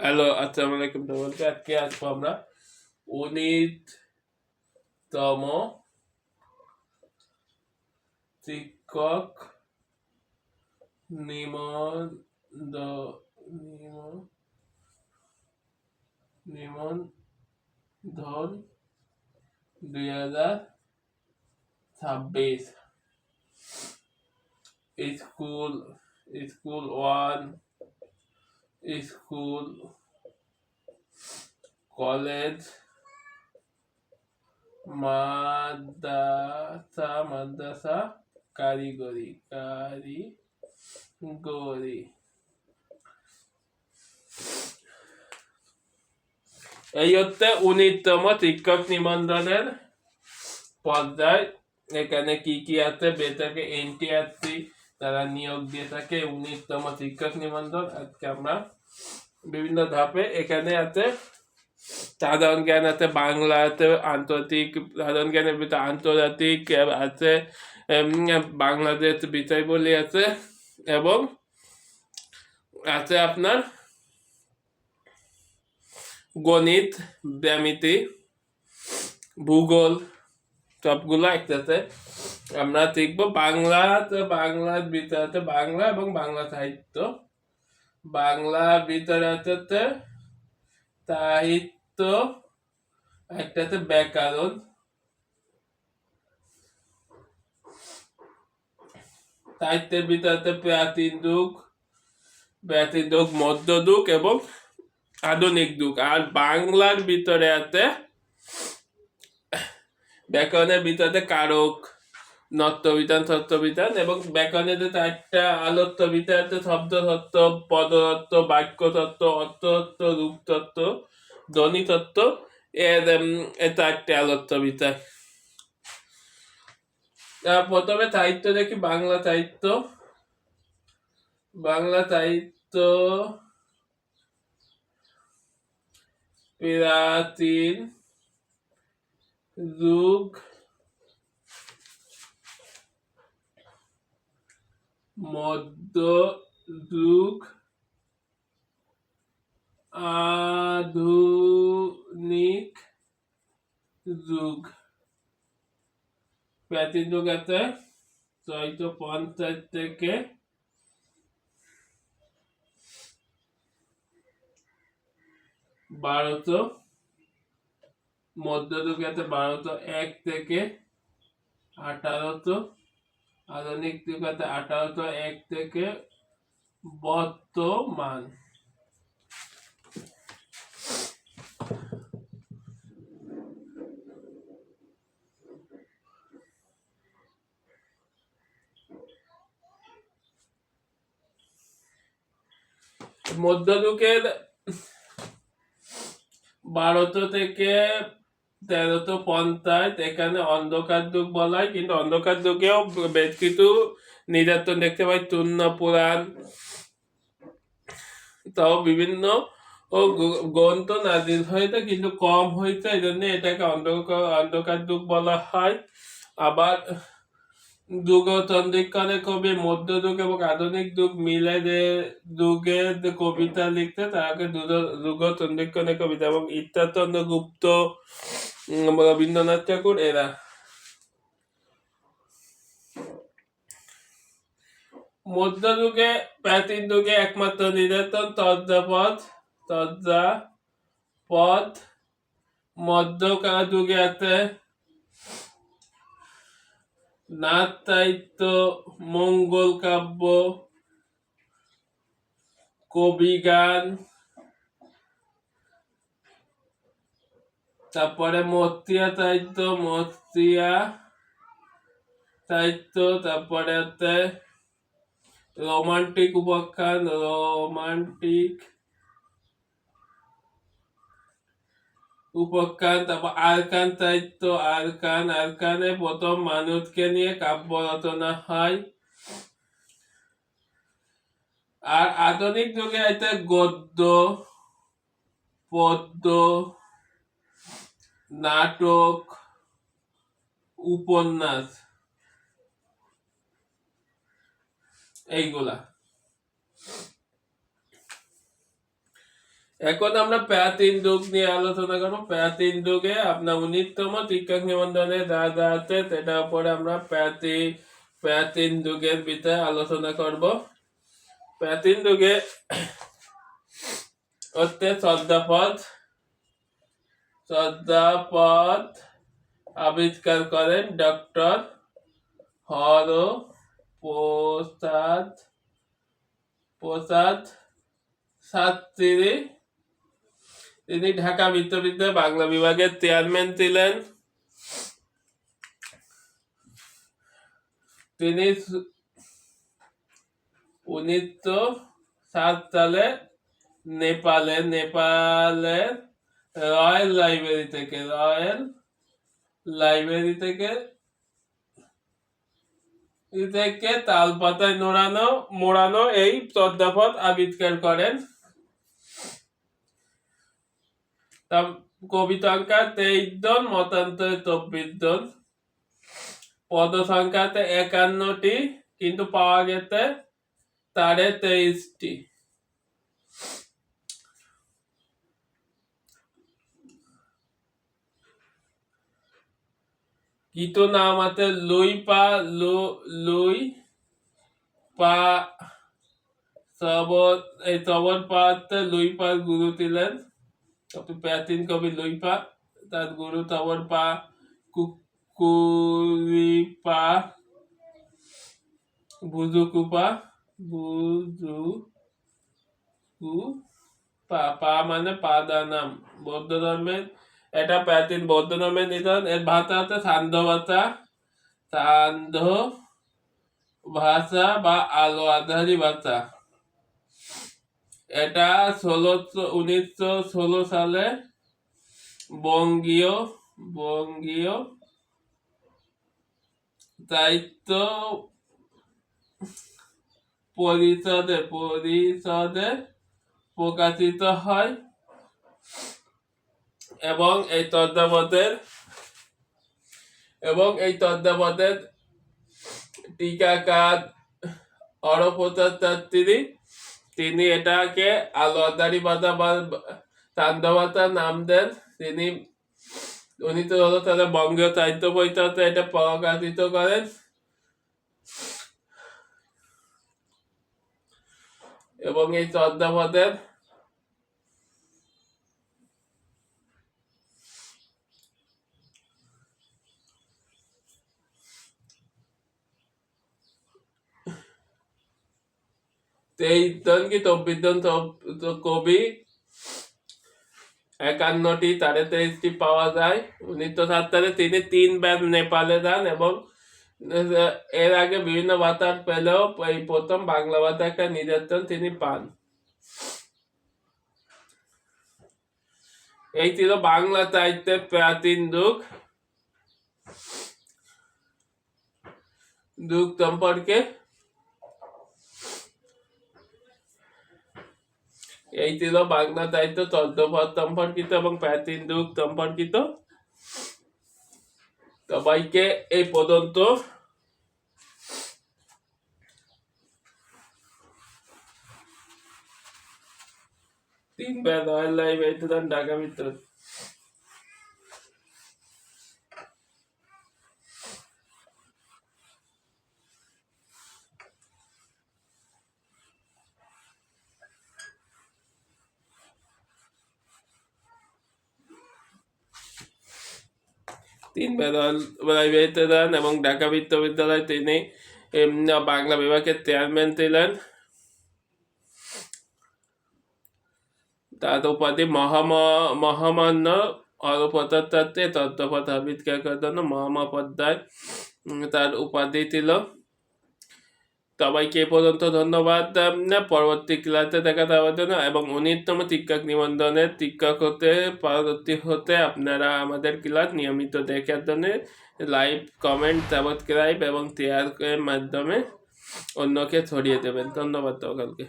Hello, আসসালামু আলাইকুম। তোমাকে আজকে আসবো আমরা 19তম শিক্ষক নিবন্ধ নিবন্ধন 2026 school school one, school, college, মাদ্রাসা, কারিগরি এই হচ্ছে 19তম শিক্ষক নিবন্ধনের পর্যায়। এখানে কি কি আছে? বেতাকে এনটিআরসি তারা নিয়োগ দিয়ে থাকে 19তম শিক্ষক নিবন্ধন। আজকে আমরা বিভিন্ন ধাপে এখানে আছে সাধারণ জ্ঞান আছে, বাংলা আছে, আন্তর্জাতিক সাধারণ জ্ঞানের ভিতরে আন্তর্জাতিক আছে, বাংলাদেশ বিষয়বলী আছে এবং আছে আপনার গণিত, জ্যামিতি, ভূগোল, সবগুলো একসাথে আমরা শিখবো। বাংলার ভিতরে আছে বাংলা এবং বাংলা সাহিত্য। বাংলার ভিতরে আছে সাহিত্য, একটাতে ব্যাকরণ, সাহিত্যের ভিতরে আছে প্রাচীন যুগ, মধ্য যুগ এবং আধুনিক যুগ। আর বাংলার ভিতরে আছে ব্যাকরণের ভিতরে কারক, নত্যবিধান, সত্যবিধান এবং ব্যাকরণের চারটা আলোচ্যবিধান আছে: শব্দ তত্ত্ব, পদতত্ত্ব, বাক্য তত্ত্ব, অর্থতত্ত্ব, রূপতত্ত্ব, ধ্বনি তত্ত্ব। এর চারটে আলোচ্যবিধান। প্রথমে সাহিত্য দেখি। বাংলা সাহিত্য প্রাচীন যুগ, মধ্য যুগ, আধুনিক যুগ। প্রাচীন যুগ আছে 650 থেকে 1200, মধ্যযুগ আছে 1201 থেকে 1800, আধুনিক যুগ আছে 1801 থেকে বর্তমান। মধ্যযুগের 1200 থেকে 1350 এখানে অন্ধকার যুগ বলা হয়, কিন্তু অন্ধকার যুগেও বেশ কিছু নিদর্শন দেখতে পাই। চূর্ণ পুরাণ, তাও বিভিন্ন গ্রন্থ নাজিল হয়েছে, কিন্তু কম হয়েছে, এই জন্য এটাকে অন্ধকার যুগ বলা হয়। আবার যুগচন্দ্রিকারে কবি মধ্যযুগ এবং আধুনিক যুগ মিলে যে যুগের কবিতা লিখতে তাকে যুগচন্দ্রিকারে কবিতা। এবং ঈশ্বরচন্দ্র গুপ্ত, রবীন্দ্রনাথ ঠাকুর এরা। মধ্যযুগে প্রাচীন যুগে একমাত্র নিদর্শন চর্যাপদ। মধ্যকাল যুগে আছে নাথ সাহিত্য, মঙ্গল কাব্য, কবিগান। তারপরে মত্রিয়া সাহিত্য, তারপরে আছে রোমান্টিক উপাখ্যান, তারপর আরকান সাহিত্য, আরকানে প্রথম মানুষকে নিয়ে কাব্য রচনা হয়। আর আধুনিক যুগে আছে গদ্য, পদ্য, নাটক, উপন্যাস, এইগুলা। এখন আমরা প্রাচীন যুগ নিয়ে আলোচনা করবো। প্রাচীন যুগে আপনার 19তম শিক্ষক নিবন্ধনে যা যা আছে সেটার উপরে আমরা প্রাচীন যুগের বিষয়ে আলোচনা করব। প্রাচীন যুগে হচ্ছে চর্যাপদ আবিষ্কার করেন ডক্টর হরপ্রসাদ শাস্ত্রী। তিনি ঢাকা বিশ্ববিদ্যালয় বাংলা বিভাগের চেয়ারম্যান ছিলেন। তিনি 1907 সালে নেপালের রয়্যাল লাইব্রেরি থেকে তালপাতায় মোড়ানো এই চর্যাপদ আবিষ্কার করেন। কবি সংখ্যা 23 জন, মতান্তরে 24 জন, পদ সংখ্যাতে 51টি, কিন্তু পাওয়া গেছে 23টি। কিছু নাম আছে লুই পা লুই পা গুরু ছিলেন। প্রাচীন কবি লুই পা, তার গুরু তবর পা কুকুরিপা বুজুকুপা পা মানে পাদা নাম। বৌদ্ধ ধর্মের এটা প্রাচীন বৌদ্ধ ধর্মের নিধন। এর ভাষা হচ্ছে সান্ধ্য ভাষা বা আলো আধারি ভাষা। এটা 1916 সালে বঙ্গীয় সাহিত্য পরিষদে প্রকাশিত হয় এবং এই তত্ত্বাবধায়ক টিকাকার হরপ্রসাদ শাস্ত্রী, তিনি এটাকে আলো আধারি ভাষা বা সান্ধ্য ভাষা নাম দেন। তিনি 1916 সালে বঙ্গীয় সাহিত্য পরিষদে এটা প্রকাশিত করেন এবং এই চর্যাপদের কবি 51টি, 23টি পাওয়া যায়। 1907 সালে তিনি 3বার নেপালে যান এবং এর আগে বিভিন্ন ভাষা পেলেও এই প্রথম বাংলা ভাষা একটা নিদর্শন তিনি পান। এই ছিল বাংলা সাহিত্যের প্রাচীন যুগ সম্পর্কে। এই ছিল বাংলা সাহিত্য চর্যাপদ সম্পর্কিত এবং প্রাচীন যুগ সম্পর্কিত। সবাইকে এই পর্যন্ত। তিনবার রয়্যাল লাইব্রেরিতে ঢাকা ভিতর। তিনবার লাইব্রেরিতে যান এবং ঢাকা বিশ্ববিদ্যালয়ে তিনি বাংলা বিভাগের চেয়ারম্যান ছিলেন। তার উপাধি মহামান্য হরপ্রসাদ শাস্ত্রী। তত্ত্বপদ আবিষ্কার করার জন্য মহামহোপাধ্যায় তার উপাধি ছিল। সবাইকে এ পর্যন্ত ধন্যবাদ। পরবর্তী ক্লাসে দেখা দেওয়ার জন্য এবং 19তম শিক্ষক নিবন্ধনের শিক্ষক পরবর্তী হতে আপনারা আমাদের ক্লাস নিয়মিত দেখার জন্য লাইক, কমেন্ট, সাবস্ক্রাইব এবং শেয়ারের মাধ্যমে অন্যকে ছড়িয়ে দেবেন। ধন্যবাদ সকলকে।